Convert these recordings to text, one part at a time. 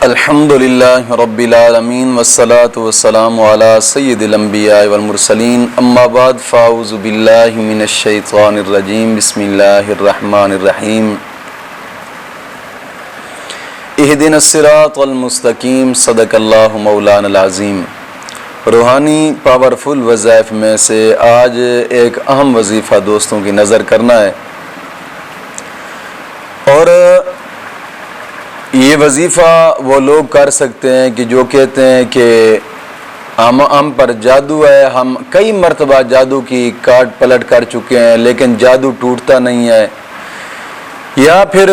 الحمدللہ رب العالمین والصلاة والسلام علی سید الانبیاء والمرسلین اما بعد فاعوذ باللہ من الشیطان الرجیم بسم اللہ الرحمن الرحیم اہدنا الصراط المستقیم صدق اللہ مولانا العظیم۔ روحانی پاورفل وظائف میں سے آج ایک اہم وظیفہ دوستوں کی نظر کرنا ہے، اور یہ وظیفہ وہ لوگ کر سکتے ہیں کہ جو کہتے ہیں کہ ہم پر جادو ہے، ہم کئی مرتبہ جادو کی کاٹ پلٹ کر چکے ہیں لیکن جادو ٹوٹتا نہیں ہے، یا پھر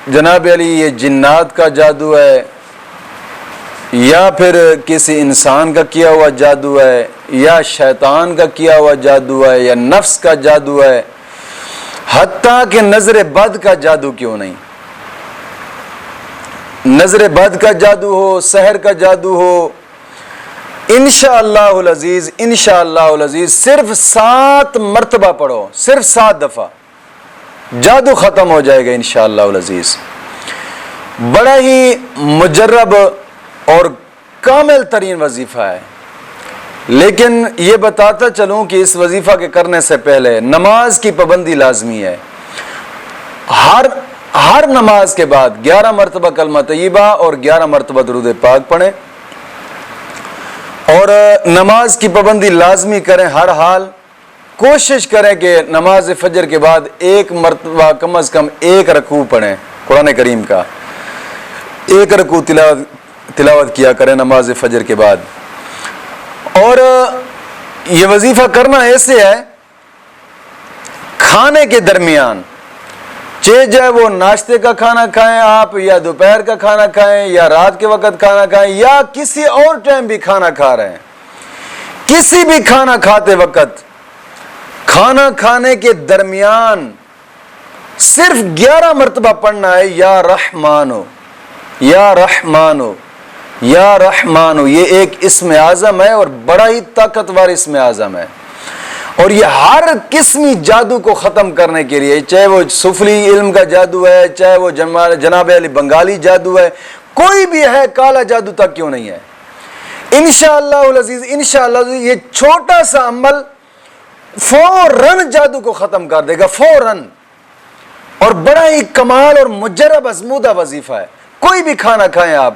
جناب علی یہ جنات کا جادو ہے، یا پھر کسی انسان کا کیا ہوا جادو ہے، یا شیطان کا کیا ہوا جادو ہے، یا نفس کا جادو ہے، حتیٰ کہ نظر بد کا جادو کیوں نہیں، نظر بد کا جادو ہو، سحر کا جادو ہو، انشاءاللہ العزیز صرف 7 مرتبہ پڑھو، صرف 7 دفعہ جادو ختم ہو جائے گا انشاءاللہ العزیز۔ بڑا ہی مجرب اور کامل ترین وظیفہ ہے، لیکن یہ بتاتا چلوں کہ اس وظیفہ کے کرنے سے پہلے نماز کی پابندی لازمی ہے۔ ہر نماز کے بعد 11 مرتبہ کلمہ طیبہ اور 11 مرتبہ درود پاک پڑھیں، اور نماز کی پابندی لازمی کریں۔ ہر حال کوشش کریں کہ نماز فجر کے بعد 1 مرتبہ کم از کم 1 رکوع پڑھیں، قرآن کریم کا 1 رکوع تلاوت کیا کریں نماز فجر کے بعد۔ اور یہ وظیفہ کرنا ایسے ہے، کھانے کے درمیان چاہے جائے وہ ناشتے کا کھانا کھائیں آپ، یا دوپہر کا کھانا کھائیں، یا رات کے وقت کھانا کھائیں، یا کسی اور ٹائم بھی کھانا کھا رہے ہیں، کسی بھی کھانا کھاتے وقت کھانا کھانے کے درمیان صرف 11 مرتبہ پڑھنا ہے، یا رحمانو یا رحمانو یا رحمانو۔ یہ ایک اسم اعظم ہے اور بڑا ہی طاقتور اسم اعظم ہے، اور یہ ہر قسمی جادو کو ختم کرنے کے لیے، چاہے وہ سفلی علم کا جادو ہے، چاہے وہ جناب علی بنگالی جادو ہے، کوئی بھی ہے، کالا جادو تک کیوں نہیں ہے، انشاءاللہ العزیز یہ چھوٹا سا عمل فوراً جادو کو ختم کر دے گا، فوراً۔ اور بڑا ہی کمال اور مجرب ازمودہ وظیفہ ہے۔ کوئی بھی کھانا کھائیں آپ،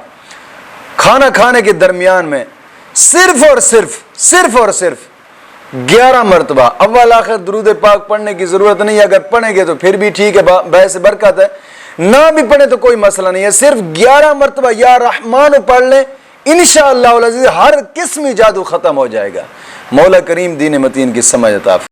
کھانا کھانے کے درمیان میں صرف اور صرف 11 مرتبہ اول آخر درود پاک پڑھنے کی ضرورت نہیں ہے، اگر پڑھیں گے تو پھر بھی ٹھیک ہے، باعث برکت ہے، نہ بھی پڑھیں تو کوئی مسئلہ نہیں ہے، صرف 11 مرتبہ یا رحمان پڑھ لیں، انشاءاللہ العزیز ہر قسمی جادو ختم ہو جائے گا۔ مولا کریم دین متین کی سمجھ عطا